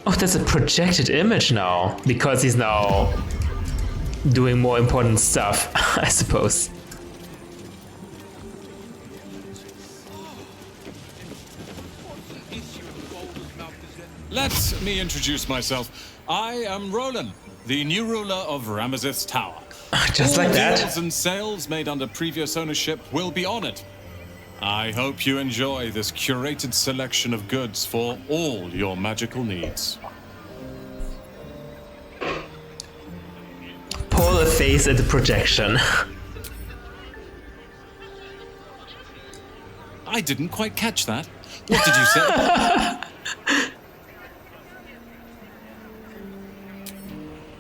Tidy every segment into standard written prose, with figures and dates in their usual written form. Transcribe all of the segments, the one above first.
Oh, that's a projected image now, because he's now doing more important stuff, I suppose. Let me introduce myself. I am Roland, the new ruler of Ramazith's Tower. Just like that. All deals and sales made under previous ownership will be honored. I hope you enjoy this curated selection of goods for all your magical needs. Pull a face at the projection. I didn't quite catch that. What did you say?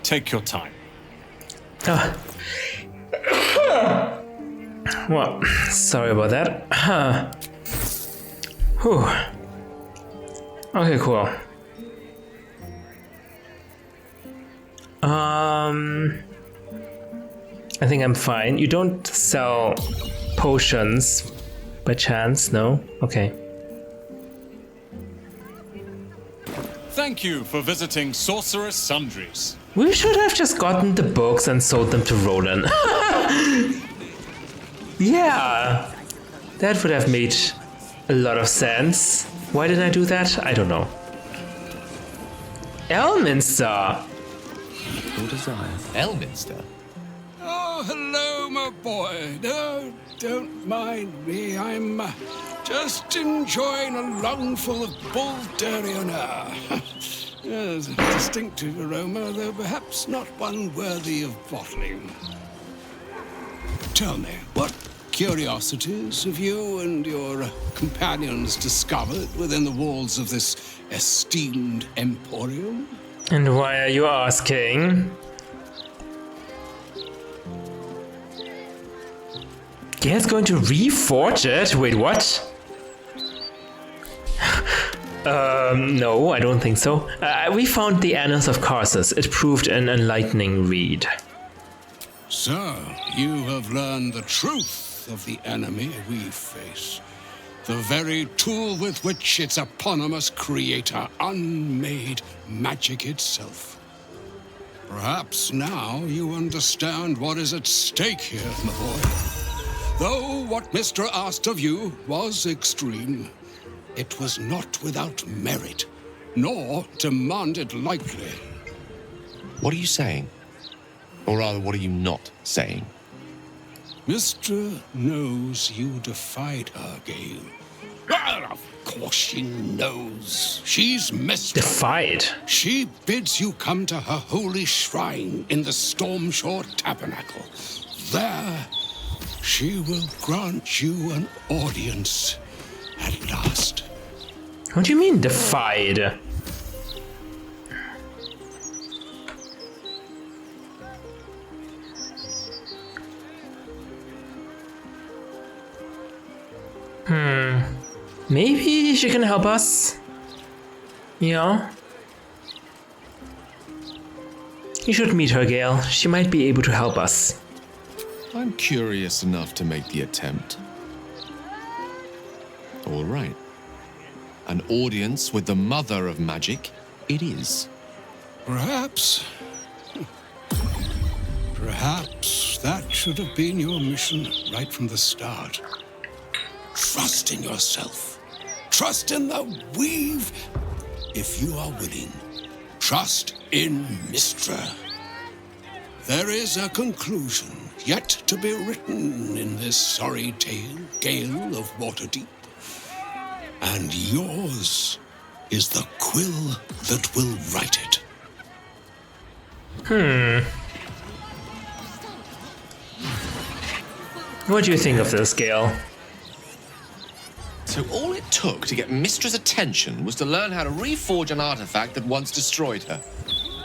Take your time. Well, sorry about that. Whew. Okay, cool. I think I'm fine. You don't sell potions by chance, no? Okay. Thank you for visiting Sorcerer's Sundries. We should have just gotten the books and sold them to Roland. Yeah, that would have made a lot of sense. Why did I do that? I don't know. Elminster! Your desire. Elminster? Oh, hello, my boy. No, don't mind me. I'm just enjoying a lungful of Baldurian air. Yes, a distinctive aroma, though perhaps not one worthy of bottling. Tell me, what curiosities have you and your companions discovered within the walls of this esteemed emporium? And why are you asking? Gail's going to reforge it? Wait, what? No, I don't think so. We found the Annals of Karsus. It proved an enlightening read. So, you have learned the truth of the enemy we face. The very tool with which its eponymous creator unmade magic itself. Perhaps now you understand what is at stake here, my boy. Though what Mr. asked of you was extreme, it was not without merit, nor demanded lightly. What are you saying? Or rather, what are you not saying? Mr. knows you defied her, Gale. Well, of course she knows. She's Mr. Defied? She bids you come to her holy shrine in the Stormshore Tabernacle. There, she will grant you an audience at last. What do you mean, defied? Maybe she can help us? Yeah. You should meet her, Gale. She might be able to help us. I'm curious enough to make the attempt. All right. An audience with the mother of magic, it is. Perhaps that should have been your mission right from the start. Trust in yourself. Trust in the weave, if you are willing. Trust in Mistra. There is a conclusion yet to be written in this sorry tale, Gale of Waterdeep. And yours is the quill that will write it. What do you think of this, Gale? So all it took to get Mistra's attention was to learn how to reforge an artifact that once destroyed her.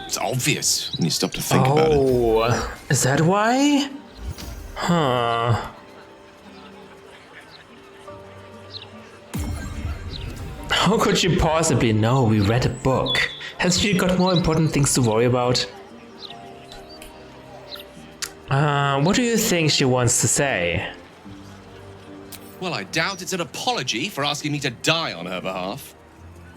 It's obvious when you stop to think about it. Oh, is that why? Huh. How could she possibly know we read a book? Has she got more important things to worry about? What do you think she wants to say? Well, I doubt it's an apology for asking me to die on her behalf.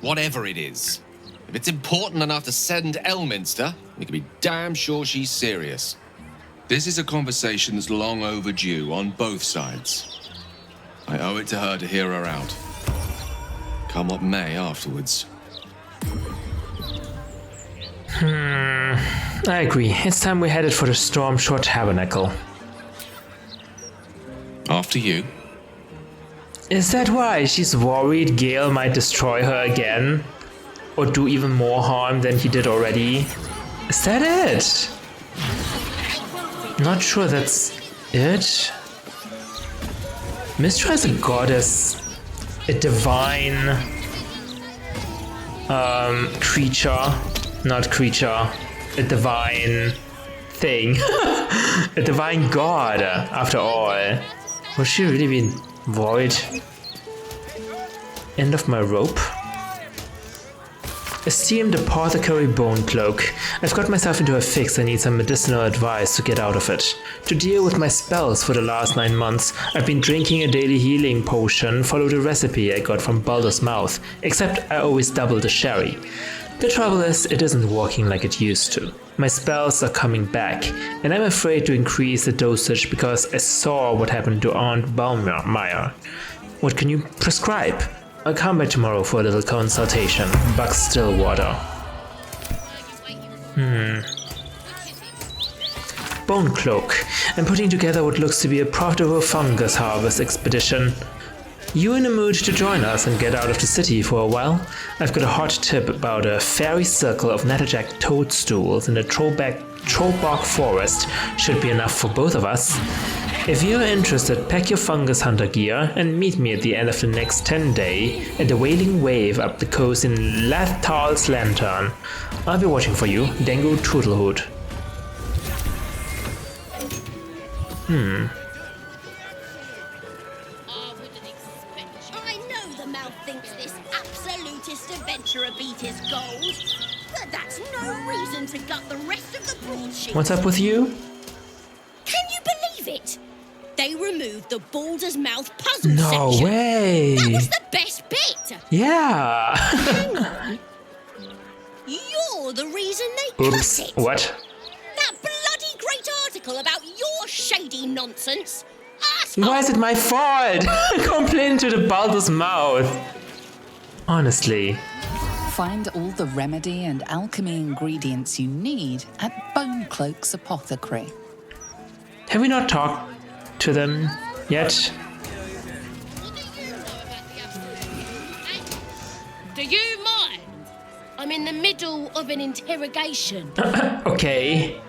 Whatever it is, If it's important enough to send Elminster, you can be damn sure she's serious. This is a conversation that's long overdue on both sides. I owe it to her to hear her out. Come what may afterwards. I agree. It's time we headed for the Stormshore Tabernacle. After you. Is that why she's worried Gale might destroy her again? Or do even more harm than he did already? Is that it? Not sure that's it. Mystra is a goddess, a divine creature, not creature, a divine thing, a divine god after all. Would she really be void? End of my rope. Esteemed apothecary bone cloak. I've got myself into a fix and need some medicinal advice to get out of it. To deal with my spells for the last 9 months, I've been drinking a daily healing potion, followed a recipe I got from Baldur's mouth, except I always double the sherry. The trouble is, it isn't working like it used to. My spells are coming back, and I'm afraid to increase the dosage because I saw what happened to Aunt Baumeier. What can you prescribe? I'll come back tomorrow for a little consultation. Buck Stillwater. Bone Cloak. I'm putting together what looks to be a profitable fungus harvest expedition. You in the mood to join us and get out of the city for a while? I've got a hot tip about a fairy circle of natterjack toadstools in the Trollbog Forest. Should be enough for both of us. If you're interested, pack your fungus hunter gear and meet me at the end of the next 10 day at the Wailing Wave up the coast in Lathal's Lantern. I'll be watching for you, Dango Turtlehood. I know the mouth thinks this absolutist adventurer beat his gold, but that's no reason to gut the rest of the broadsheet. What's up with you? Can you believe it? They removed the Baldur's Mouth puzzle No section. way! That was the best bit. Yeah! Hang on. You're the reason they Oops, cut it. what? That bloody great article about your shady nonsense. Asshole. Why is it my fault? Complain to the Baldur's mouth. Honestly. Find all the remedy and alchemy ingredients you need at Bone Cloak's apothecary. Have we not talked to them yet? Do you mind? I'm in the middle of an interrogation. Okay.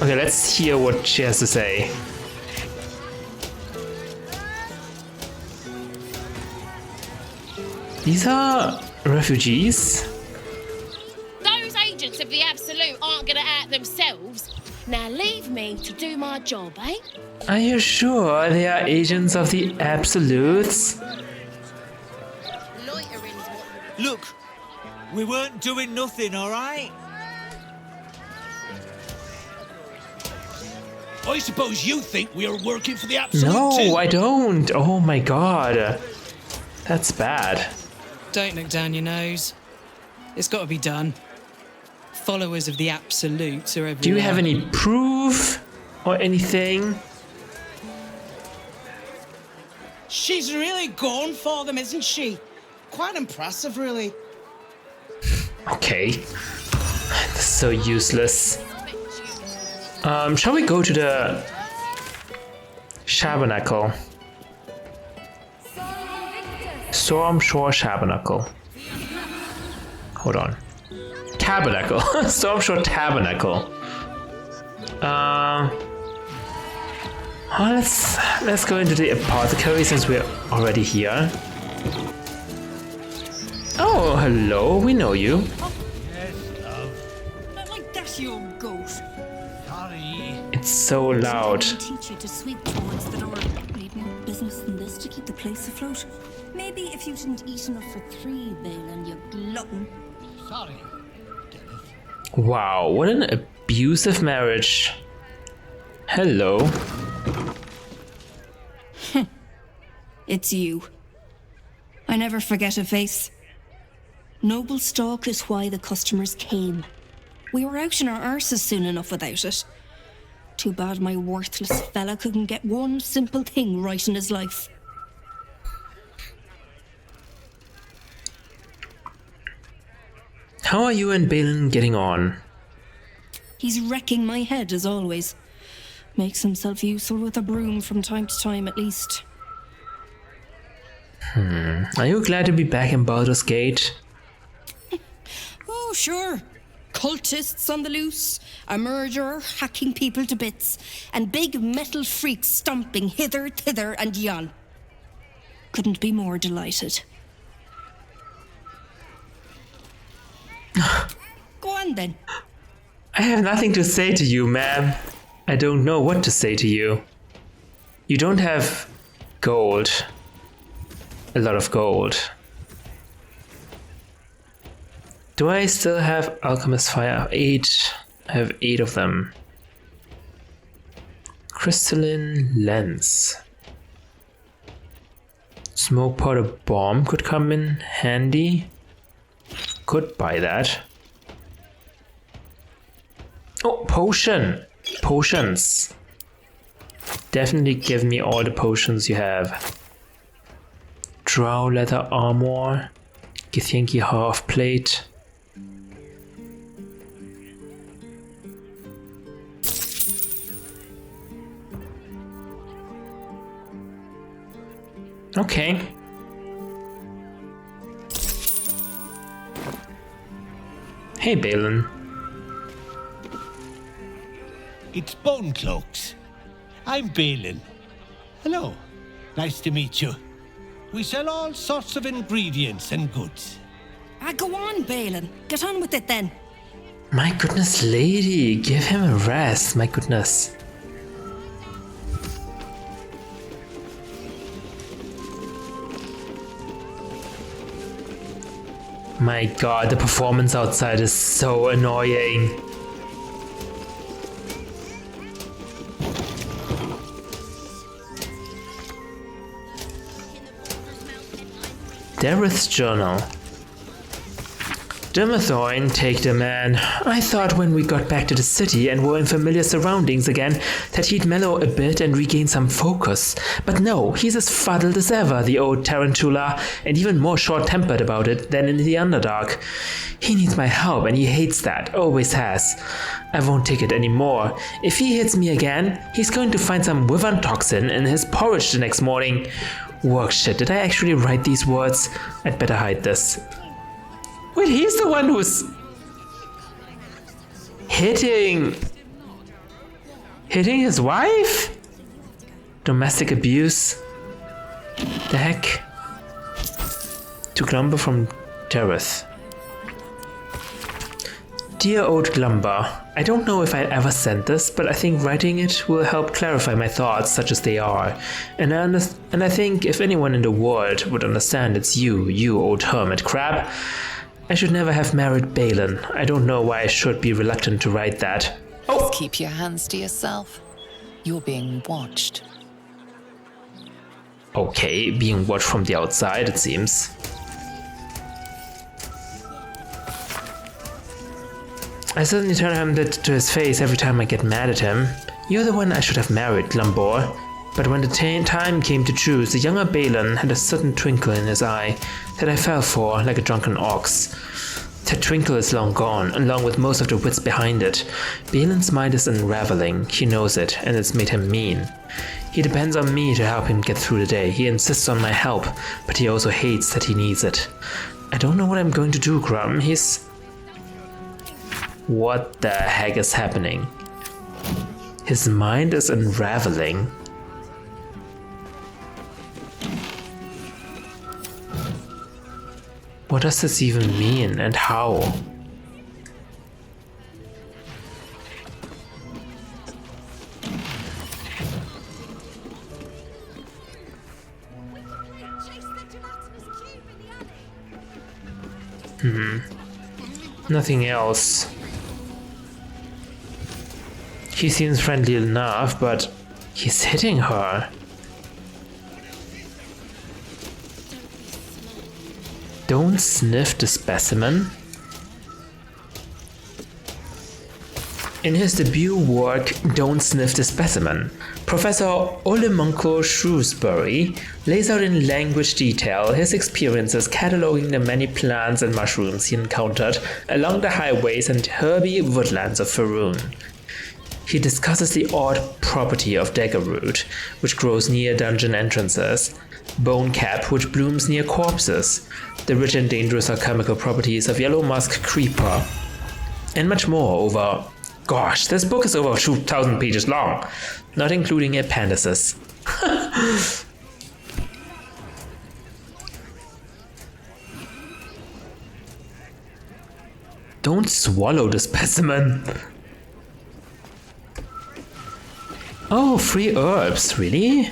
Okay, let's hear what she has to say. These are refugees? Those agents of the Absolute aren't gonna act themselves. Now leave me to do my job, eh? Are you sure they are agents of the Absolutes? Loitering's what... Look, we weren't doing nothing, all right? I suppose you think we are working for the Absolute No, too? I don't. Oh my god. That's bad. Don't look down your nose. It's got to be done. Followers of the Absolutes are everywhere. Do you have any proof or anything? She's really going for them, isn't she? Quite impressive, really. Okay. That's so useless. Shall we go to the Tabernacle? Stormshore Tabernacle. Hold on. Tabernacle. Stormshore Tabernacle. Let's go into the apothecary since we're already here. Oh, hello. We know you. Not like that, you old goat. Sorry. It's so loud. Teach you to sweep towards the door. Need more business than this to keep the place afloat. Maybe if you didn't eat enough for 3, Balin, you glutton. Sorry. Wow, what an abusive marriage. Hello. It's you. I never forget a face. Noble stock is why the customers came. We were out in our arses soon enough without it. Too bad my worthless fella couldn't get one simple thing right in his life. How are you and Balin getting on? He's wrecking my head as always. Makes himself useful with a broom from time to time at least. Are you glad to be back in Baldur's Gate? Oh, sure. Cultists on the loose, a murderer hacking people to bits, and big metal freaks stomping hither, thither, and yon. Couldn't be more delighted. Go on then. I have nothing to say to you, ma'am. I don't know what to say to you. You don't have gold. A lot of gold. Do I still have Alchemist Fire? 8. I have 8 of them. Crystalline Lens. Smoke powder bomb could come in handy. Could buy that. Oh, potion! Potions! Definitely give me all the potions you have. Drow leather armor. Githyanki half plate. Okay. Hey, Balin. It's Bone Cloaks. I'm Balin. Hello. Nice to meet you. We sell all sorts of ingredients and goods. Go on, Balin. Get on with it then. My goodness, lady. Give him a rest. My goodness. My god, the performance outside is so annoying. Dareth's journal. Dimmerthorn, take the man. I thought when we got back to the city and were in familiar surroundings again that he'd mellow a bit and regain some focus. But no, he's as fuddled as ever, the old tarantula, and even more short-tempered about it than in the Underdark. He needs my help and he hates that, always has. I won't take it anymore. If he hits me again, he's going to find some wyvern toxin in his porridge the next morning. Work shit, did I actually write these words? I'd better hide this. Wait, he's the one who's hitting his wife? Domestic abuse? The heck? To Glumber from Dareth. Dear old Glumber, I don't know if I ever sent this, but I think writing it will help clarify my thoughts such as they are. And I think if anyone in the world would understand it's you old hermit crab. I should never have married Balin. I don't know why I should be reluctant to write that. Oh! Just keep your hands to yourself. You're being watched. Okay, being watched from the outside, it seems. I suddenly tell him that to his face every time I get mad at him. You're the one I should have married, Glumbor. But when the time came to choose, the younger Balin had a sudden twinkle in his eye that I fell for like a drunken ox. That twinkle is long gone, along with most of the wits behind it. Balin's mind is unraveling, he knows it, and it's made him mean. He depends on me to help him get through the day. He insists on my help, but he also hates that he needs it. I don't know what I'm going to do, Grum. What the heck is happening? His mind is unraveling. What does this even mean, and how? Nothing else. He seems friendly enough, but he's hitting her. Don't sniff the specimen. In his debut work, Don't Sniff the Specimen, Professor Olemunko Shrewsbury lays out in language detail his experiences cataloging the many plants and mushrooms he encountered along the highways and herby woodlands of Faerun. He discusses the odd property of daggerroot, which grows near dungeon entrances, bonecap, which blooms near corpses, the rich and dangerous alchemical properties of yellow musk creeper, and much more over... Gosh, this book is over 2,000 pages long, not including appendices. Don't swallow the specimen. Oh, free herbs, really?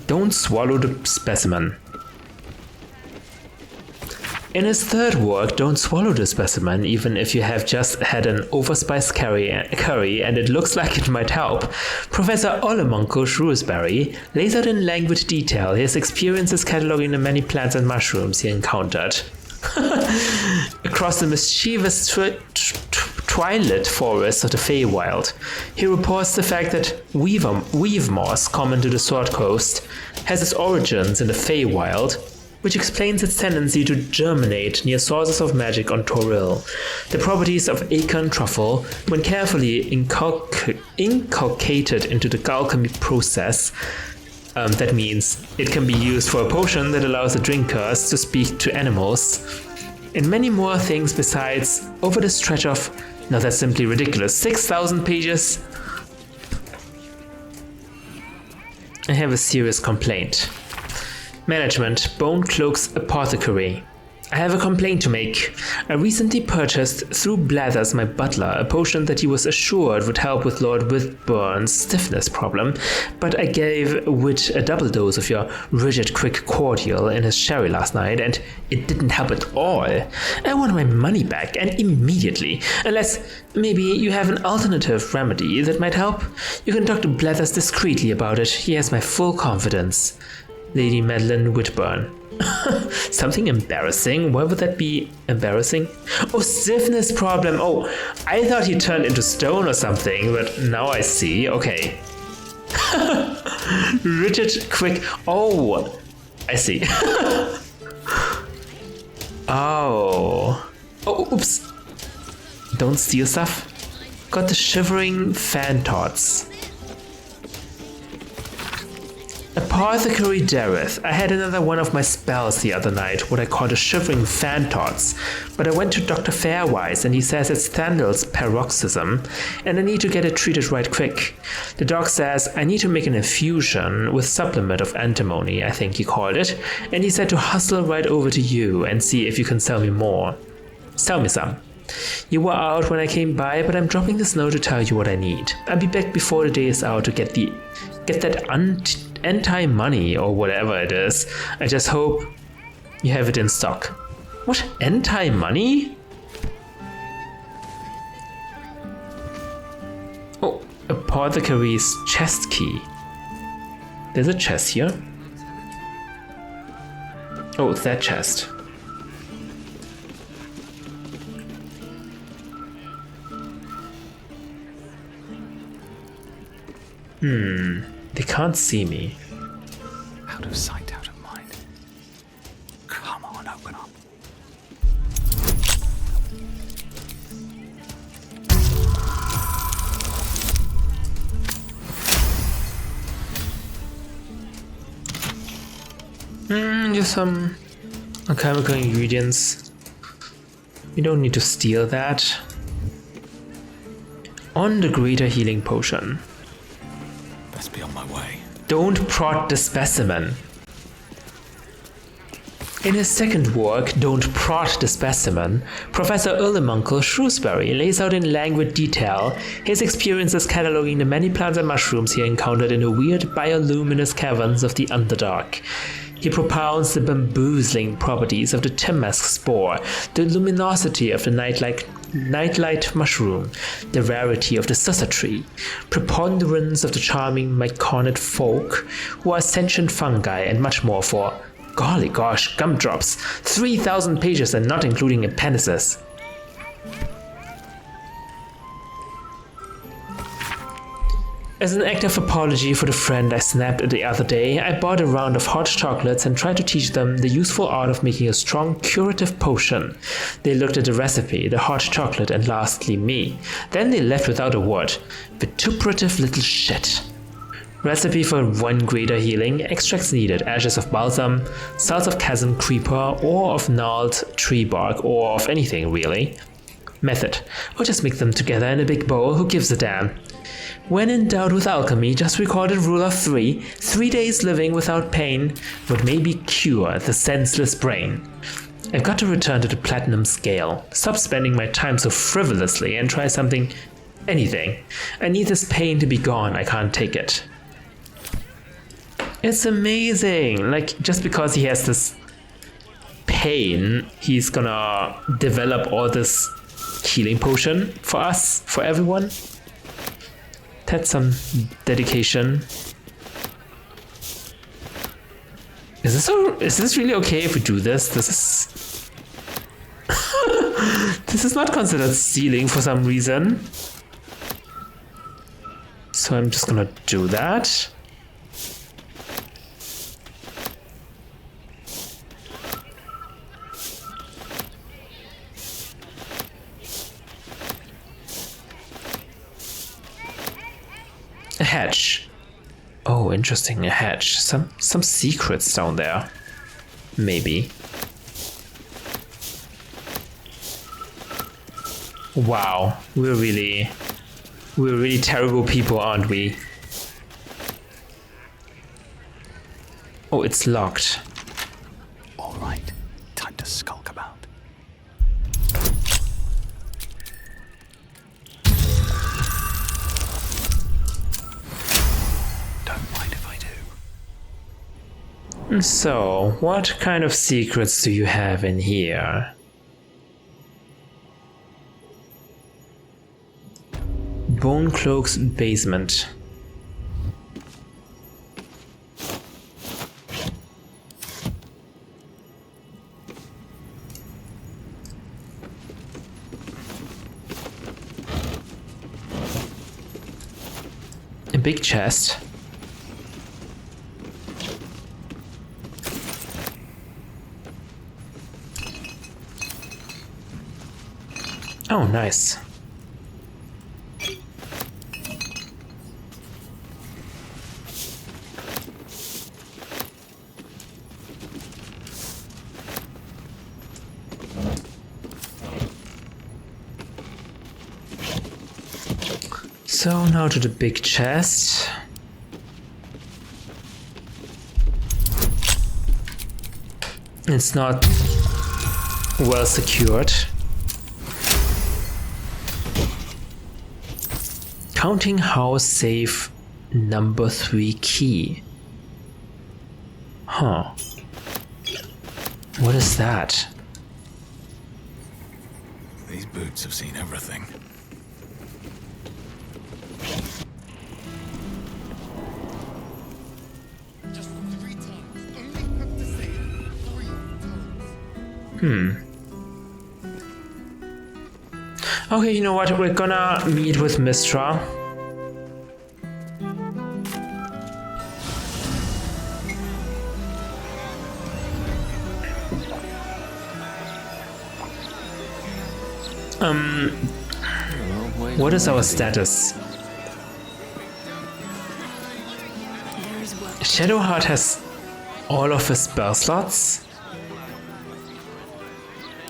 Don't swallow the specimen. In his third work, Don't Swallow the Specimen, even if you have just had an overspiced curry and it looks like it might help, Professor Olemunko Shrewsbury lays out in languid detail his experiences cataloging the many plants and mushrooms he encountered. Across the mischievous twilit forests of the Feywild, he reports the fact that weave moss, common to the Sword Coast, has its origins in the Feywild, which explains its tendency to germinate near sources of magic on Toril. The properties of acorn truffle, when carefully inculcated into the alchemy process, that means it can be used for a potion that allows the drinkers to speak to animals, and many more things besides, over the stretch of, now that's simply ridiculous, 6,000 pages. I have a serious complaint. Management, Bone Cloak's Apothecary. I have a complaint to make. I recently purchased through Blathers, my butler, a potion that he was assured would help with Lord Whitburn's stiffness problem, but I gave Wit a double dose of your rigid quick cordial in his sherry last night, and it didn't help at all. I want my money back, and immediately. Unless maybe you have an alternative remedy that might help. You can talk to Blathers discreetly about it. He has my full confidence. Lady Madeline Whitburn. Something embarrassing? Why would that be embarrassing? Oh, stiffness problem. Oh, I thought he turned into stone or something, but now I see. Okay. Rigid, quick. Oh, I see. Oh. Oh, oops. Don't steal stuff. Got the shivering fan tots. Apothecary Dareth. I had another one of my spells the other night, what I called a shivering fantods, but I went to Dr. Fairwise and he says it's Thandal's paroxysm and I need to get it treated right quick. The doc says I need to make an infusion with supplement of antimony, I think he called it, and he said to hustle right over to you and see if you can sell me more. Sell me some. You were out when I came by, but I'm dropping this note to tell you what I need. I'll be back before the day is out to get that anti-money or whatever it is. I just hope you have it in stock. What? Anti-money? Oh, Apothecary's chest key. There's a chest here. Oh, it's that chest. They can't see me. Out of sight, out of mind. Come on, open up. Just some alchemical ingredients. We don't need to steal that. On the greater healing potion. Best be on my way. Don't prod the specimen. In his second work, Don't Prod the Specimen, Professor Olemunko Shrewsbury lays out in languid detail his experiences cataloging the many plants and mushrooms he encountered in the weird bioluminescent caverns of the Underdark. He propounds the bamboozling properties of the Timmask spore, the luminosity of the night-like nightlight mushroom, the rarity of the sussa tree, preponderance of the charming myconid folk, who are sentient fungi, and much more for, golly gosh, gumdrops, 3,000 pages and not including appendices. As an act of apology for the friend I snapped the other day, I bought a round of hot chocolates and tried to teach them the useful art of making a strong curative potion. They looked at the recipe, the hot chocolate, and lastly me. Then they left without a word. Vituperative little shit. Recipe for 1 greater healing, extracts needed, ashes of balsam, salts of chasm creeper, or of gnarled tree bark, or of anything really. Method: we'll just mix them together in a big bowl, who gives a damn. When in doubt with alchemy, just recall the rule of 3. 3 days living without pain would maybe cure the senseless brain. I've got to return to the platinum scale, stop spending my time so frivolously and try something, anything. I need this pain to be gone, I can't take it. It's amazing, like just because he has this pain, he's gonna develop all this healing potion for us, for everyone. That's some dedication. Is this really okay if we do this? This is this is not considered stealing for some reason. So I'm just gonna do that. A hatch. Oh, interesting, a hatch. Some secrets down there. Maybe. Wow, we're really terrible people, aren't we? Oh, it's locked. All right, time to skulk about. So, what kind of secrets do you have in here? Bone Cloak's basement. A big chest. Oh, nice. So now to the big chest. It's not well secured. Counting house safe number 3 key. Huh. What is that? These boots have seen everything. Okay, you know what? We're gonna meet with Mistra. What is our status? Shadowheart has all of his spell slots.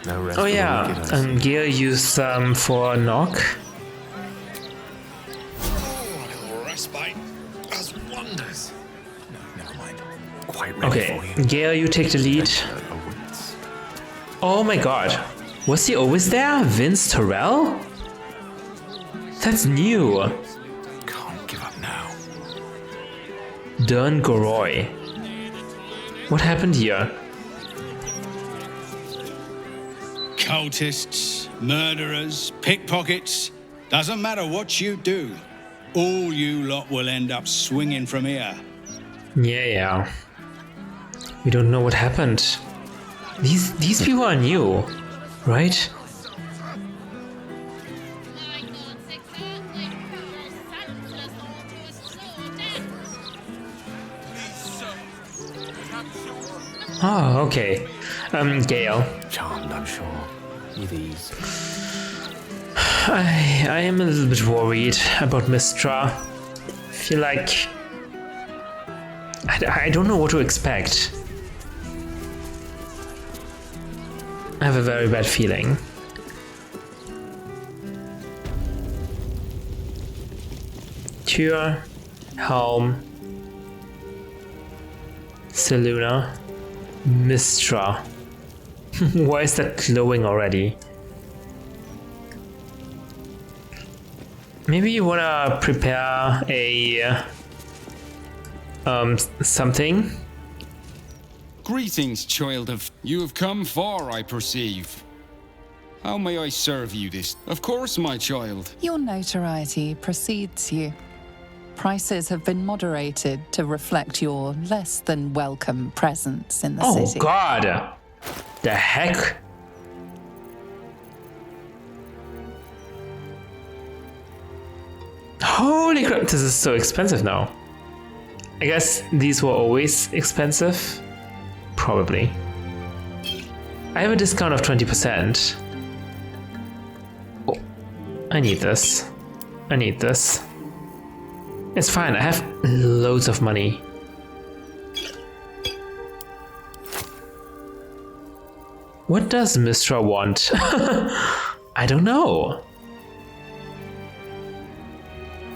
Oh yeah, Gear used some for knock. Respite does wonders. No, never mind. Quite ready Okay, for you. Gear, you take the lead. Oh my god, was he always there? Vince Terrell? That's new. Can't give up now. Dern Goroy. What happened here? Cultists murderers, pickpockets. Doesn't matter what you do. All you lot will end up swinging from here. Yeah. We don't know what happened. These people are new, right? Oh, okay. Gale. Charmed, I'm sure. With ease. I am a little bit worried about Mistra. Feel like I don't know what to expect. I have a very bad feeling. Tyr, Helm, Seluna, Mistra. Why is that glowing already? Maybe you wanna prepare a something? Greetings, child of... You have come far, I perceive. How may I serve you this? Of course, my child. Your notoriety precedes you. Prices have been moderated to reflect your less than welcome presence in the city. Oh god! The heck? Holy crap, this is so expensive now. I guess these were always expensive? Probably. I have a discount of 20%. Oh, I need this. I need this. It's fine, I have loads of money. What does Mistra want? I don't know.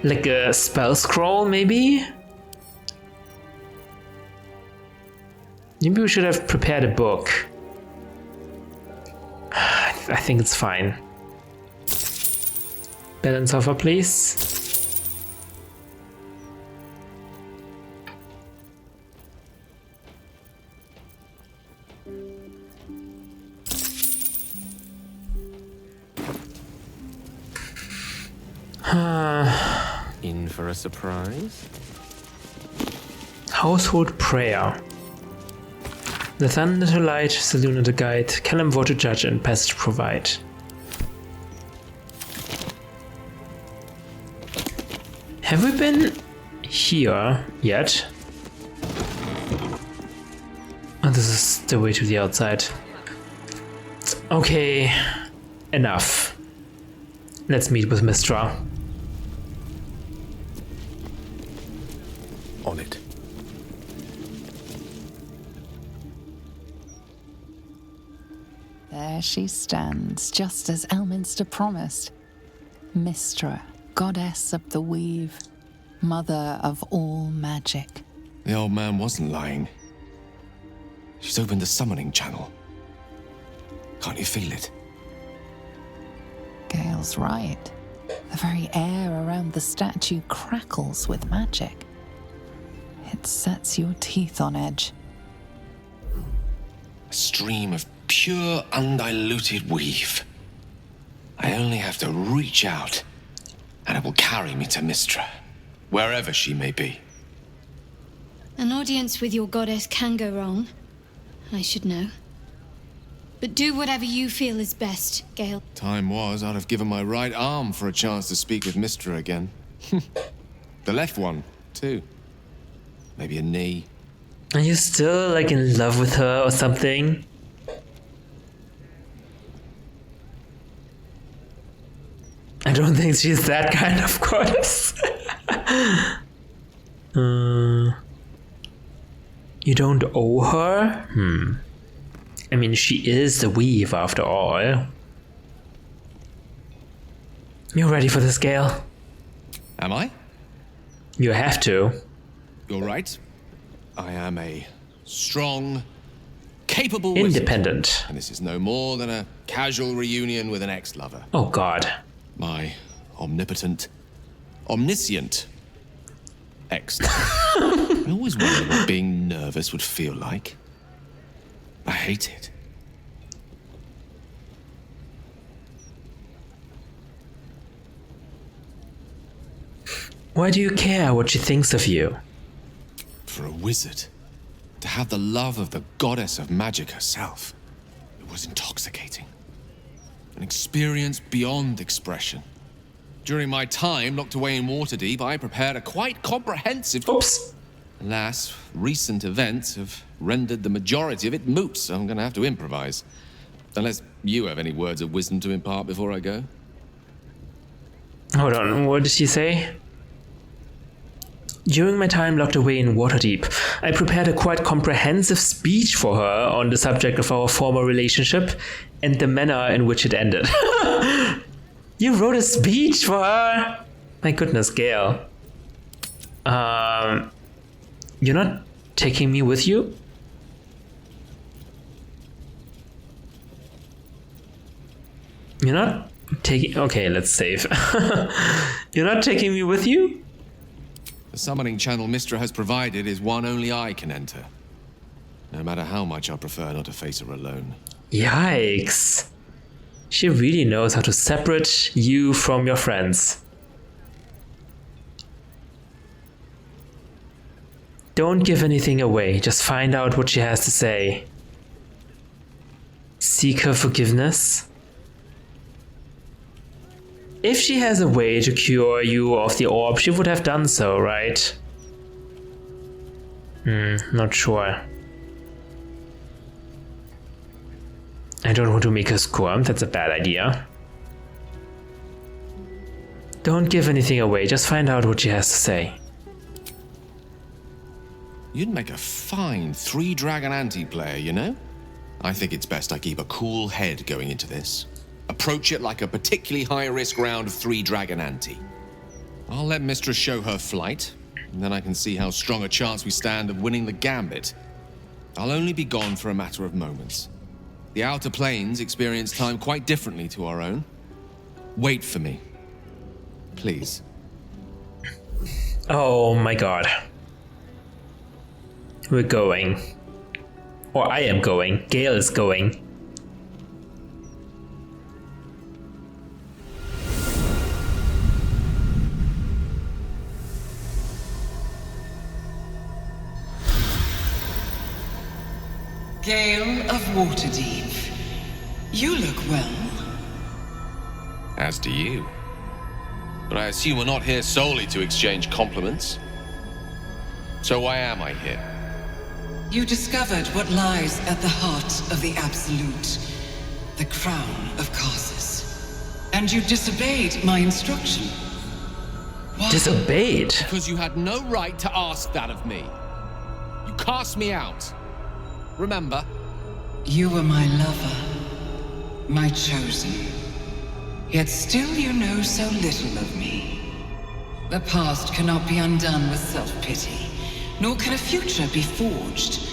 Like a spell scroll, maybe? Maybe we should have prepared a book. I think it's fine. Balance offer, please. In for a surprise? Household prayer. The thunder to light, Seluna to guide, Kalimvor to judge, and passage provide. Have we been here yet? Oh, this is the way to the outside. Okay, enough. Let's meet with Mistra. On it. There she stands, just as Elminster promised. Mistra, goddess of the weave, mother of all magic. The old man wasn't lying. She's opened the summoning channel. Can't you feel it? Gale's right. The very air around the statue crackles with magic. It sets your teeth on edge. A stream of pure, undiluted weave. I only have to reach out, and it will carry me to Mistra, wherever she may be. An audience with your goddess can go wrong. I should know. But do whatever you feel is best, Gale. Time was, I'd have given my right arm for a chance to speak with Mistra again. The left one, too. Maybe a knee. Are you still like in love with her or something? I don't think she's that kind of goddess. You don't owe her? I mean, she is the weave after all. You ready for this, Gale? Am I? You have to. You're right. I am a strong, capable independent wizard, and this is no more than a casual reunion with an ex-lover. Oh god. My omnipotent, omniscient ex-lover. I always wondered what being nervous would feel like. I hate it. Why do you care what she thinks of you? For a wizard, to have the love of the goddess of magic herself, it was intoxicating. An experience beyond expression. During my time locked away in Waterdeep, I prepared a quite comprehensive... Oops. Alas, recent events have rendered the majority of it moot, so I'm gonna have to improvise. Unless you have any words of wisdom to impart before I go. Hold on, what did she say? During my time locked away in Waterdeep, I prepared a quite comprehensive speech for her on the subject of our former relationship and the manner in which it ended. You wrote a speech for her? My goodness, Gale. You're not taking me with you? You're not taking... Okay, let's save. You're not taking me with you? The summoning channel Mystra has provided is one only I can enter. No matter how much I prefer not to face her alone. Yikes. She really knows how to separate you from your friends. Don't give anything away, just find out what she has to say. Seek her forgiveness. If she has a way to cure you of the orb, she would have done so, right? Not sure. I don't want to make her squirm, that's a bad idea. Don't give anything away, just find out what she has to say. You'd make a fine 3-dragon anti-player, you know? I think it's best I keep a cool head going into this. Approach it like a particularly high-risk round of 3-dragon ante. I'll let Mistress show her flight, and then I can see how strong a chance we stand of winning the gambit. I'll only be gone for a matter of moments. The Outer Planes experience time quite differently to our own. Wait for me. Please. Oh my god. We're going. Or I am going. Gale is going. Gale of Waterdeep, you look well. As do you. But I assume we're not here solely to exchange compliments. So why am I here? You discovered what lies at the heart of the Absolute, the crown of Karsus. And you disobeyed my instruction. Why? Disobeyed? Because you had no right to ask that of me. You cast me out. Remember? You were my lover, my chosen. Yet still you know so little of me. The past cannot be undone with self-pity, nor can a future be forged.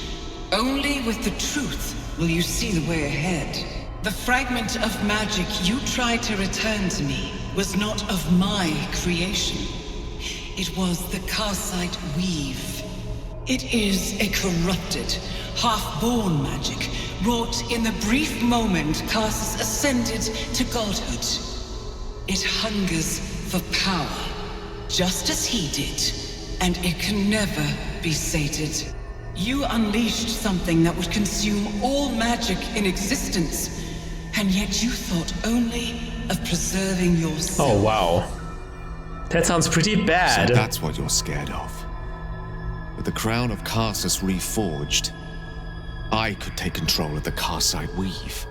Only with the truth will you see the way ahead. The fragment of magic you tried to return to me was not of my creation. It was the Karsite weave. It is a corrupted, half-born magic, wrought in the brief moment Karsus ascended to godhood. It hungers for power, just as he did, and it can never be sated. You unleashed something that would consume all magic in existence, and yet you thought only of preserving yourself. Oh wow. That sounds pretty bad. So that's what you're scared of. With the crown of Karsus reforged, I could take control of the Karsite weave.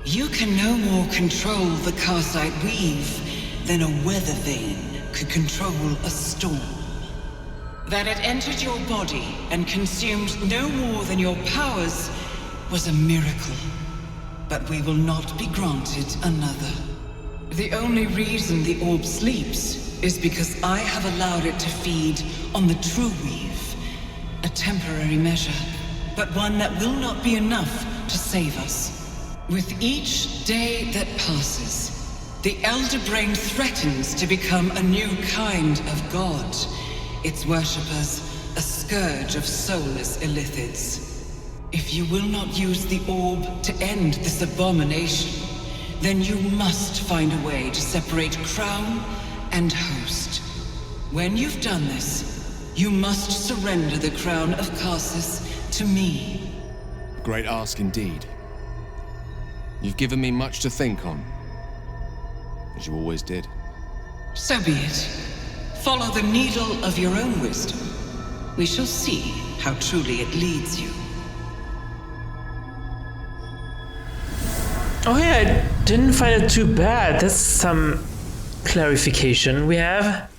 You can no more control the Karsite weave than a weather vane could control a storm. That it entered your body and consumed no more than your powers was a miracle. But we will not be granted another. The only reason the orb sleeps is because I have allowed it to feed on the true weave. A temporary measure, but one that will not be enough to save us. With each day that passes, the Elder Brain threatens to become a new kind of god. Its worshippers, a scourge of soulless illithids. If you will not use the orb to end this abomination, then you must find a way to separate crown and host. When you've done this, you must surrender the crown of Karsus to me. Great ask indeed. You've given me much to think on, as you always did. So be it. Follow the needle of your own wisdom. We shall see how truly it leads you. Oh yeah, I didn't find it too bad. That's some clarification we have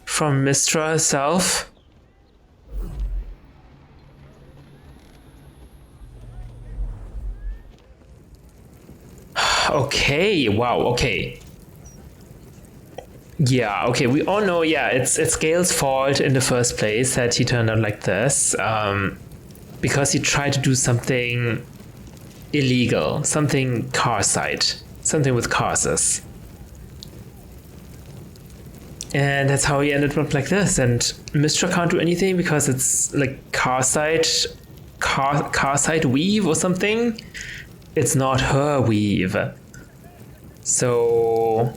from Mystra herself. Okay, wow, okay. Yeah, okay, we all know, yeah, it's Gale's fault in the first place that he turned out like this, because he tried to do something illegal, something Karsite, something with Karsus. And that's how he ended up like this, and Mystra can't do anything because it's like Karsite weave or something. It's not her weave. So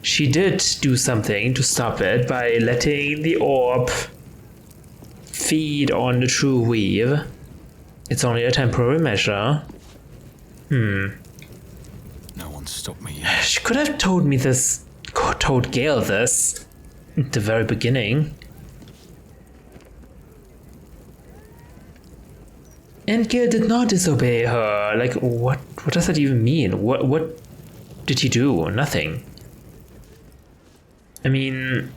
she did do something to stop it by letting the orb feed on the true weave. It's only a temporary measure. No one stopped me yet. She could have told me this, told Gale this at the very beginning. And Gale did not disobey her. Like, what does that even mean? What did he do? Nothing. I mean,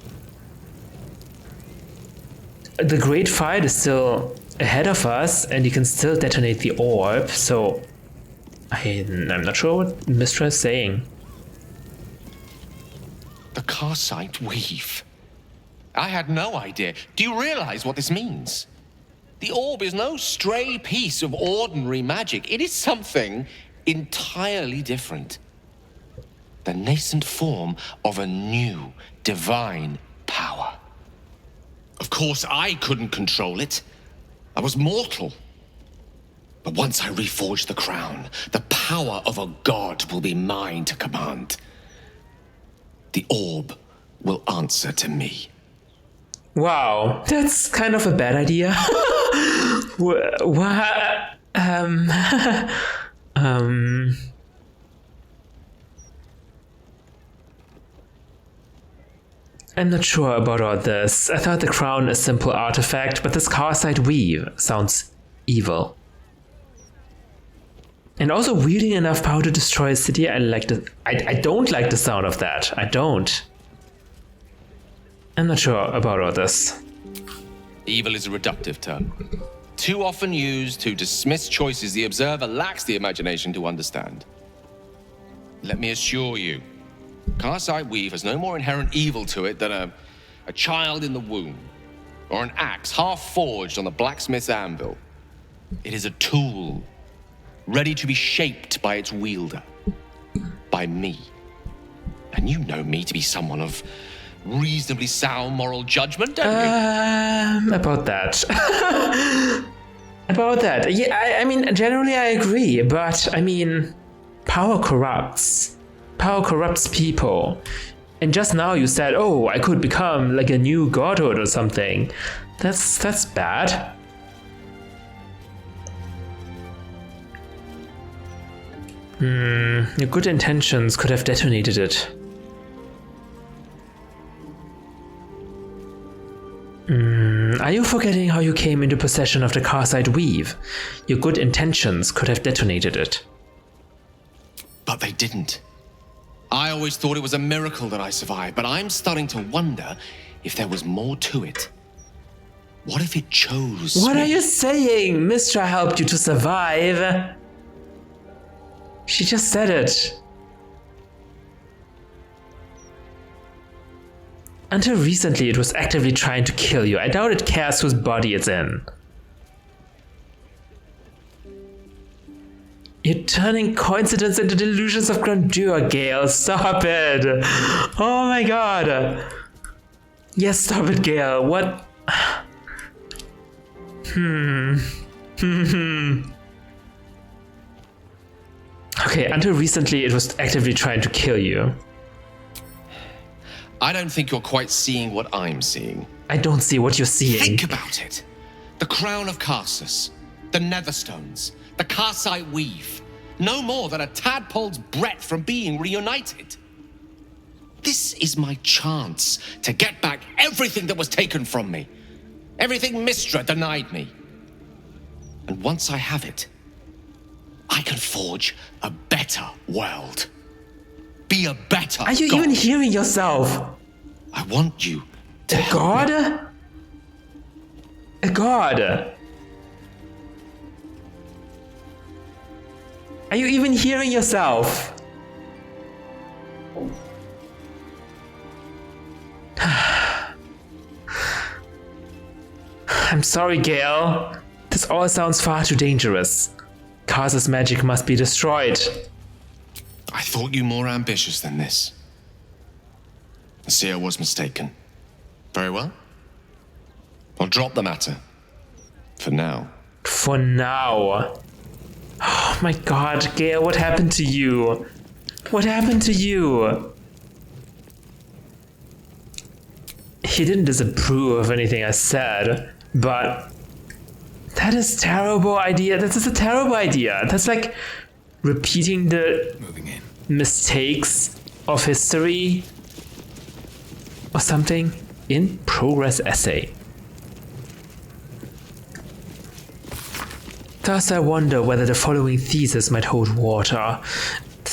the great fight is still ahead of us, and you can still detonate the orb, so I'm not sure what Mystra is saying. The Karsite weave. I had no idea. Do you realize what this means? The orb is no stray piece of ordinary magic. It is something entirely different. The nascent form of a new divine power. Of course, I couldn't control it. I was mortal. But once I reforge the crown, the power of a god will be mine to command. The orb will answer to me. Wow, that's kind of a bad idea. What? I'm not sure about all this. I thought the crown is a simple artifact, but this Karsite weave sounds evil. And also wielding enough power to destroy a city, I don't like the sound of that. I don't. I'm not sure about all this. Evil is a reductive term, too often used to dismiss choices the observer lacks the imagination to understand. Let me assure you, Karsite weave has no more inherent evil to it than a child in the womb, or an axe half forged on the blacksmith's anvil. It is a tool, ready to be shaped by its wielder, by me. And you know me to be someone of reasonably sound moral judgment, don't you? About that. About that. Yeah, I mean, generally I agree, but I mean, power corrupts. Power corrupts people. And just now you said, oh, I could become like a new godhood or something. That's bad. Your good intentions could have detonated it. Are you forgetting how you came into possession of the Karsite weave? Your good intentions could have detonated it. But they didn't. I always thought it was a miracle that I survived, but I'm starting to wonder if there was more to it. What if it chose What me? are you saying? Mystra helped you to survive. She just said it. Until recently, it was actively trying to kill you. I doubt it cares whose body it's in. You're turning coincidence into delusions of grandeur, Gale. Stop it. Oh my god. Yes, stop it, Gale. What? Okay, until recently, it was actively trying to kill you. I don't think you're quite seeing what I'm seeing. I don't see what you're seeing. Think about it. The crown of Karsus, the Netherstones, the Karsite weave. No more than a tadpole's breadth from being reunited. This is my chance to get back everything that was taken from me. Everything Mystra denied me. And once I have it, I can forge a better world. Be a better Are you god. even hearing yourself? I want you to A help god? me. A god? Are you even hearing yourself? I'm sorry, Gale. This all sounds far too dangerous. Karsus' magic must be destroyed. I thought you more ambitious than this. I see I was mistaken. Very well. I'll drop the matter. For now. For now. Oh my god, Gale, what happened to you? What happened to you? He didn't disapprove of anything I said, but that is a terrible idea. That is a terrible idea. That's like repeating the mistakes of history or something. In progress essay. Thus I wonder whether the following thesis might hold water.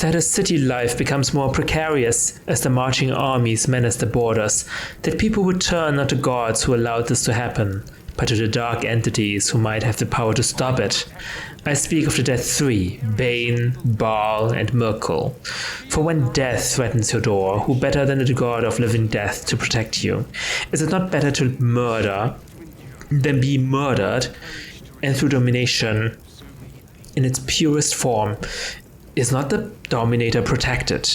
That as city life becomes more precarious as the marching armies menace the borders, that people would turn not to gods who allowed this to happen, but to the dark entities who might have the power to stop it. I speak of the Death Three, Bane, Baal, and Merkel. For when death threatens your door, who better than the god of living death to protect you? Is it not better to murder than be murdered? And through domination, in its purest form, is not the dominator protected?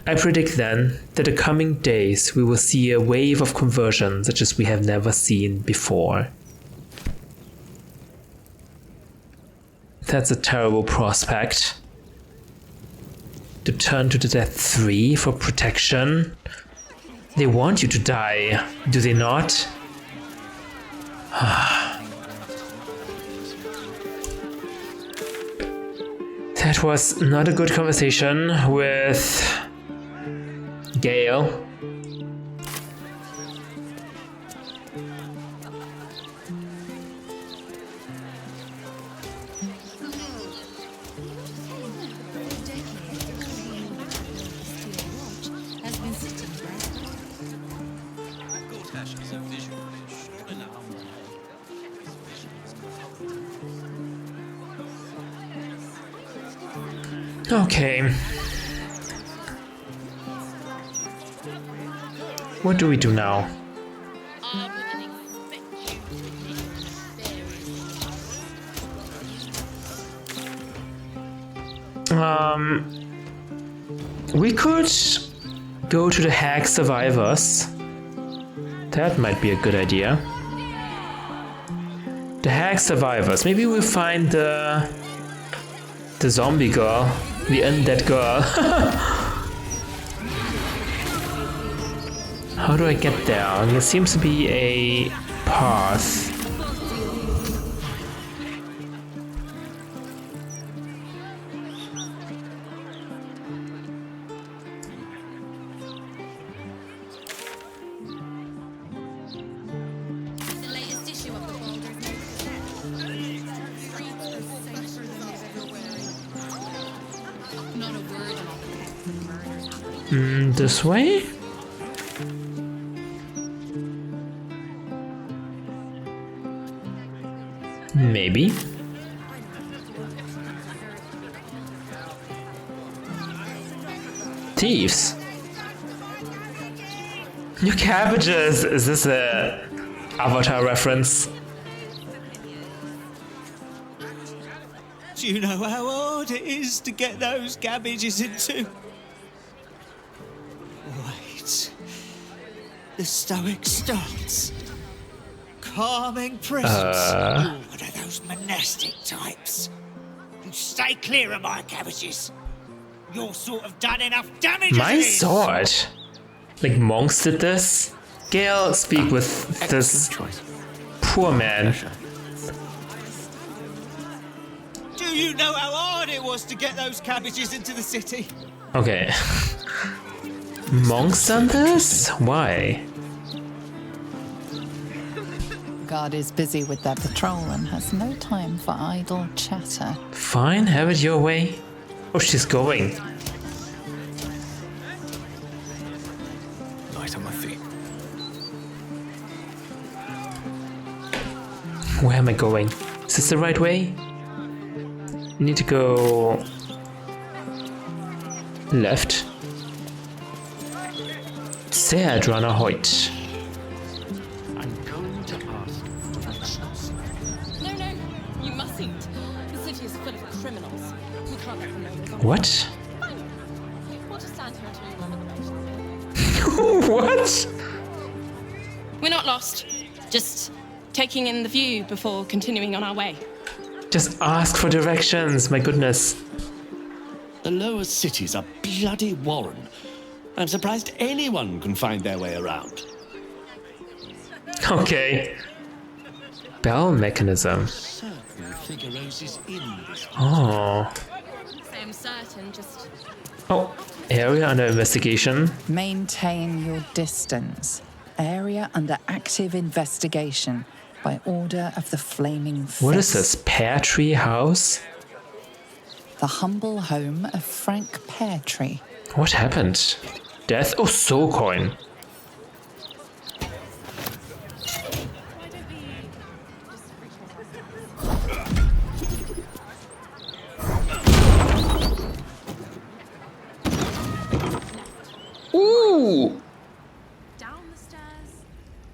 I predict then that in the coming days we will see a wave of conversion such as we have never seen before. That's a terrible prospect. To turn to the Death Three for protection? They want you to die, do they not? That was not a good conversation with Gale. Okay. What do we do now? We could go to the Hag Survivors. That might be a good idea. The Hag Survivors. Maybe we'll find the zombie girl, the undead girl. How do I get there? There seems to be a path. This way? Maybe. Thieves. New cabbages! Is this a Avatar reference? Do you know how hard it is to get those cabbages into? Wait. The stoic stance. Calming presence. You're one of those monastic types. You stay clear of my cabbages. Your sort have done enough damage. My sword? Like monks did this? Gale, speak with this poor man. Do you know how hard it was to get those cabbages into the city? Okay. Monks done this? Why? Guard is busy with their patrol and has no time for idle chatter. Fine, have it your way. Oh, she's going. Light on my feet. Where am I going? Is this the right way? I need to go left. Sad runner Hoyt. I'm going to ask for directions. No, you mustn't. The city is full of criminals. We can't let them know there's a What? Fine. We'll just stand here until you run the directions. What? We're not lost. Just taking in the view before continuing on our way. Just ask for directions, my goodness. The lower city's a bloody warren. I'm surprised anyone can find their way around. Okay. Bell mechanism. Oh. I'm certain, just... Oh, area under investigation. Maintain your distance. Area under active investigation by order of the Flaming Fist. What is this? Pear Tree House? The humble home of Frank Peartree. What happened? Death? Oh, soul coin. Ooh! Down the stairs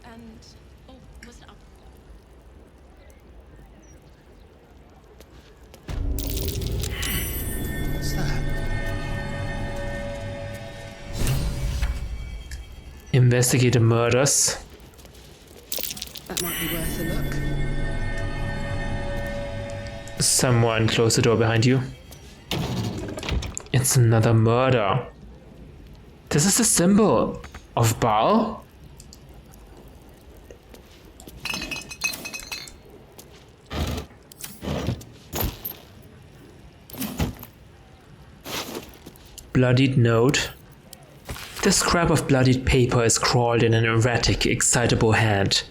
and... Oh, was it up? What's that? Investigate the murders. That might be worth a look. Someone close the door behind you. It's another murder. This is a symbol of Baal? Bloodied note. This scrap of bloodied paper is scrawled in an erratic, excitable hand.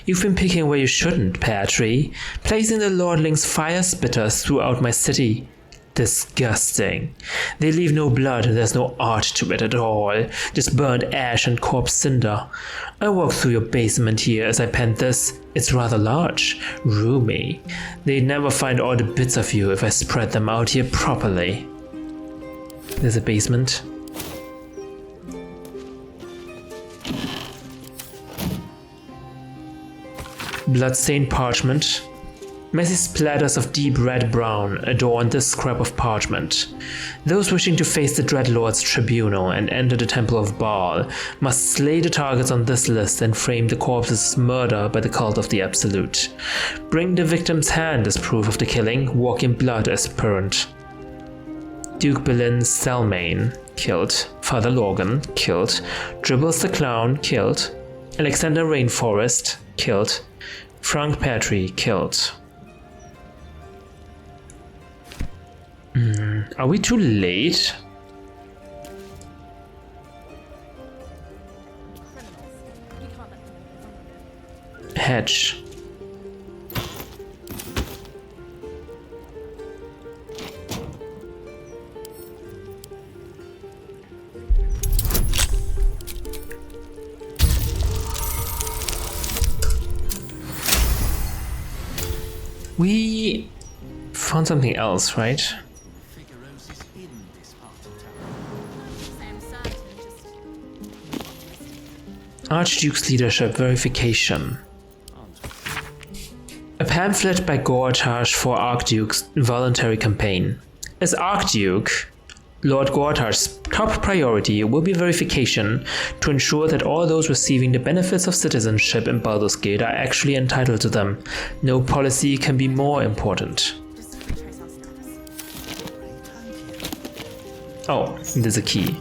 You've been picking where you shouldn't, Peartree, placing the lordling's fire spitters throughout my city. Disgusting. They leave no blood, there's no art to it at all, just burnt ash and corpse cinder. I walked through your basement here as I penned this. It's rather large, roomy. They'd never find all the bits of you if I spread them out here properly. There's a basement. Bloodstained parchment. Messy splatters of deep red-brown adorn this scrap of parchment. Those wishing to face the Dreadlord's tribunal and enter the Temple of Baal must slay the targets on this list and frame the corpses as murder by the cult of the Absolute. Bring the victim's hand as proof of the killing, walk in blood as perrant. Duke Boleyn Selmain, killed. Father Logan, killed. Dribbles the Clown, killed. Alexander Rainforest, killed. Frank Peartree, killed. Are we too late? Hedge. We found something else, right? Archduke's leadership verification. A pamphlet by Gortash for Archduke's voluntary campaign. As Archduke, Lord Gortash's top priority will be verification to ensure that all those receiving the benefits of citizenship in Baldur's Gate are actually entitled to them. No policy can be more important. Oh, there's a key.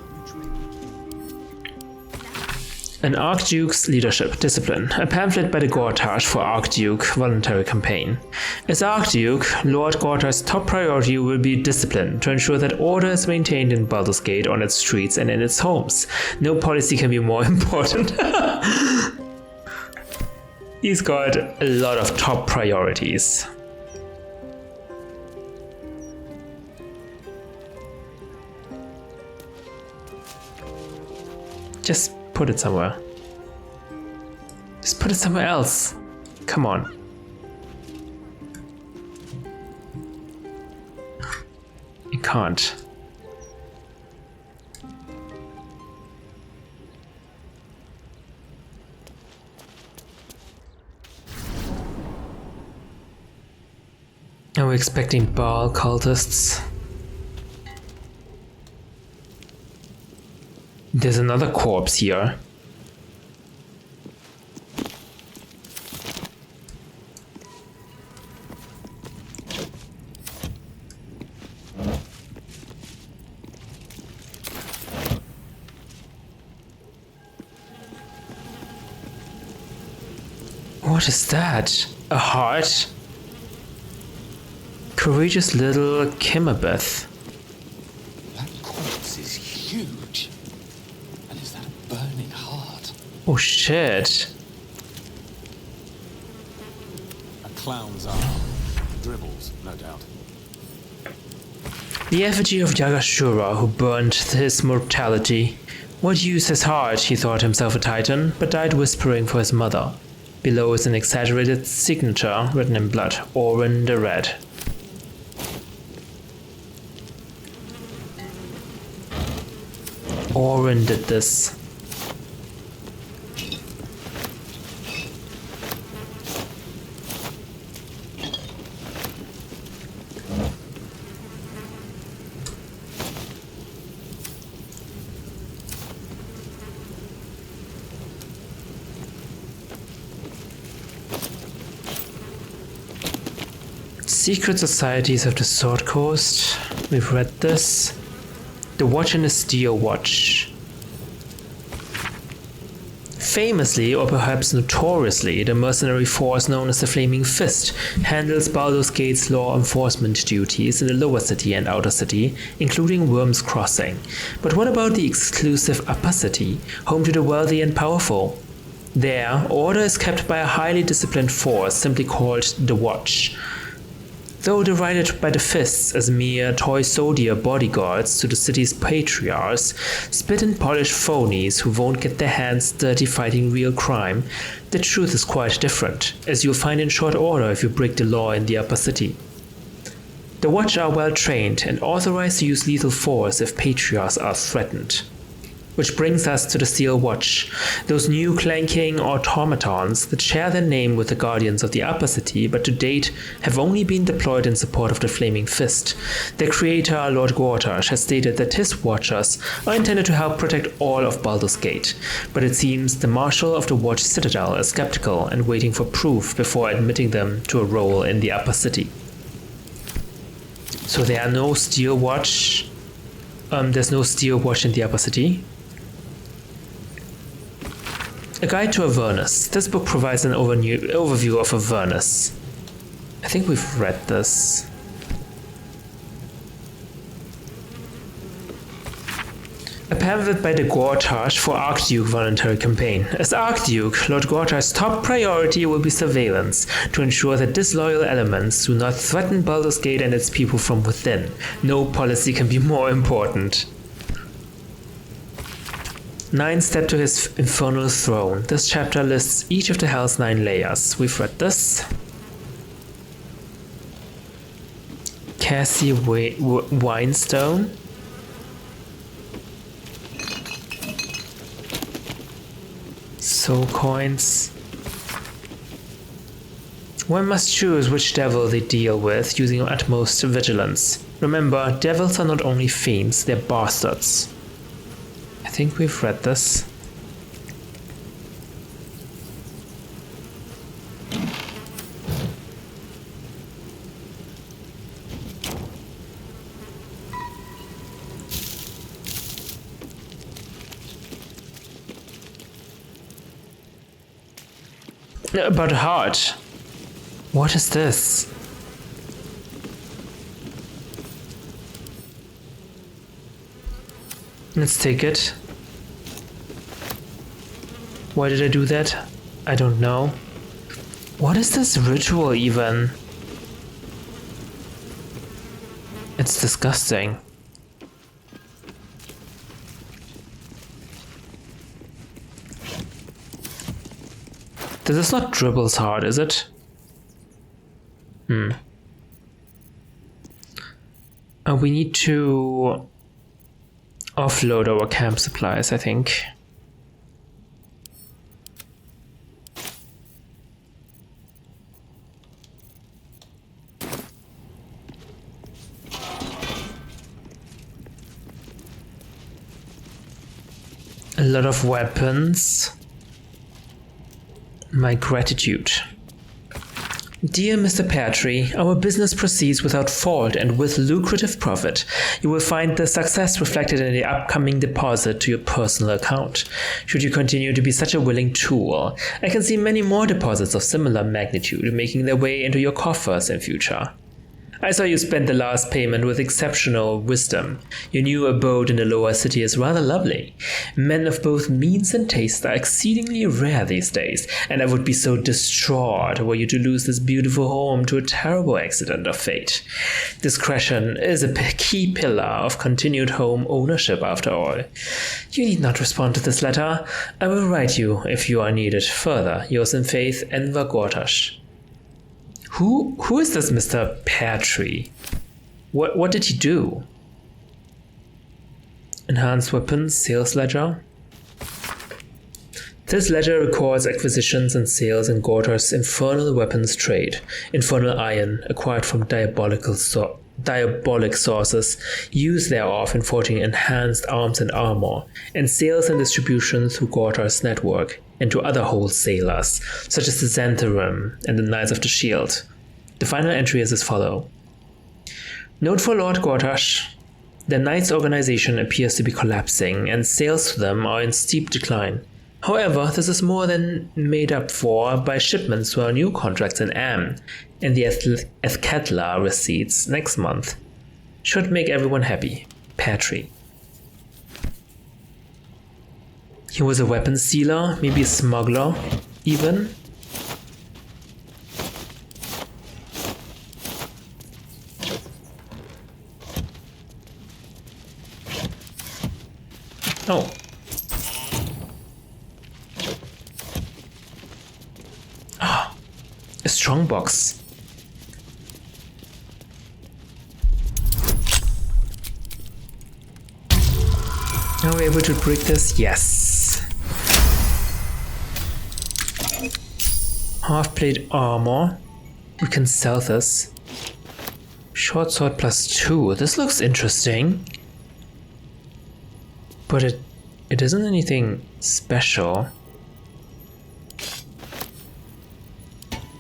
An Archduke's Leadership Discipline, a pamphlet by the Gortash for Archduke voluntary campaign. As Archduke, Lord Gortash's top priority will be discipline to ensure that order is maintained in Baldur's Gate on its streets and in its homes. No policy can be more important. He's got a lot of top priorities. Just put it somewhere. Just put it somewhere else. Come on. You can't. Are we expecting Baal cultists? There's another corpse here. What is that? A heart? Courageous little Kimmerbeth. That corpse is huge. And is that a burning heart? Oh shit. A clown's arm. Dribbles, no doubt. The effigy of Yagashura, who burned his mortality. What use his heart? He thought himself a titan, but died whispering for his mother. Below is an exaggerated signature written in blood, Orin the Red. Orin did this. Secret Societies of the Sword Coast. We've read this. The Watch and the Steel Watch. Famously, or perhaps notoriously, the mercenary force known as the Flaming Fist handles Baldur's Gate's law enforcement duties in the lower city and outer city, including Worm's Crossing. But what about the exclusive upper city, home to the wealthy and powerful? There, order is kept by a highly disciplined force simply called the Watch. Though derided by the Fists as mere toy soldier bodyguards to the city's patriarchs, spit and polished phonies who won't get their hands dirty fighting real crime, the truth is quite different, as you'll find in short order if you break the law in the upper city. The Watch are well trained and authorized to use lethal force if patriarchs are threatened. Which brings us to the Steel Watch, those new clanking automatons that share their name with the Guardians of the Upper City, but to date have only been deployed in support of the Flaming Fist. Their creator, Lord Gortash, has stated that his Watchers are intended to help protect all of Baldur's Gate, but it seems the Marshal of the Watch Citadel is skeptical and waiting for proof before admitting them to a role in the Upper City. So there are no Steel Watch. There's no Steel Watch in the Upper City. A Guide to Avernus. This book provides an overview of Avernus. I think we've read this. A pamphlet by the Gortash for Archduke voluntary campaign. As Archduke, Lord Gortash's top priority will be surveillance, to ensure that disloyal elements do not threaten Baldur's Gate and its people from within. No policy can be more important. 9 Step to his infernal throne. This chapter lists each of the Hell's 9 layers. We've read this. Cassie Winestone. Soul coins. One must choose which devil they deal with using utmost vigilance. Remember, devils are not only fiends, they're bastards. I think we've read this. But heart. What is this? Let's take it. Why did I do that? I don't know. What is this ritual even? It's disgusting. This is not Dribble's heart, is it? We need to offload our camp supplies, I think. A lot of weapons. My gratitude. Dear Mr. Peartree, our business proceeds without fault and with lucrative profit. You will find the success reflected in the upcoming deposit to your personal account. Should you continue to be such a willing tool, I can see many more deposits of similar magnitude making their way into your coffers in future. I saw you spend the last payment with exceptional wisdom. Your new abode in the lower city is rather lovely. Men of both means and taste are exceedingly rare these days, and I would be so distraught were you to lose this beautiful home to a terrible accident of fate. Discretion is a key pillar of continued home ownership after all. You need not respond to this letter. I will write you if you are needed. Further, yours in faith, Enver Gortash. Who is this Mr. Peartree? What did he do? Enhanced weapons, sales ledger. This ledger records acquisitions and sales in Gortash's infernal weapons trade. Infernal iron, acquired from diabolic sources, used thereof in forging enhanced arms and armor, and sales and distribution through Gortash's network, and to other wholesalers, such as the Xantharim and the Knights of the Shield. The final entry is as follows. Note for Lord Gortash. The Knights organization appears to be collapsing, and sales to them are in steep decline. However, this is more than made up for by shipments to our new contracts in Am, and the Ethkatla receipts next month. Should make everyone happy. Peartree. He was a weapons dealer, maybe a smuggler, even. Oh. Ah, a strong box. Are we able to break this? Yes. Half-plate armor. We can sell this. Short sword +2. This looks interesting. But it isn't anything special.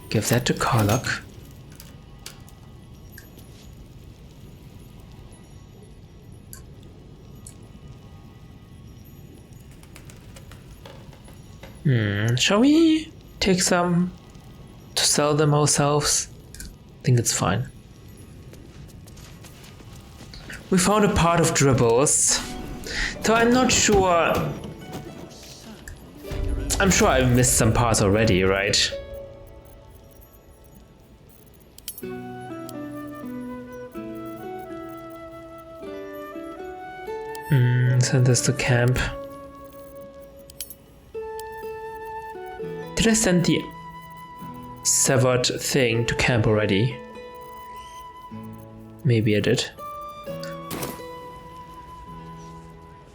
Give that to Karlach. Shall we take some to sell them ourselves? I think it's fine. We found a part of Dribbles. So I'm not sure. I'm sure I missed some parts already, right? Send this to camp. Did I send the severed thing to camp already? Maybe I did.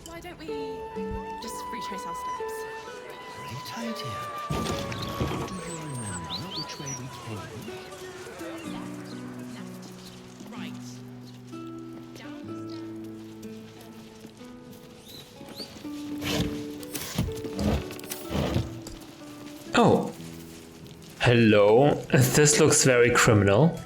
Why don't we just retrace our steps? Great idea. Do you remember which way we came? Oh. Hello. This looks very criminal.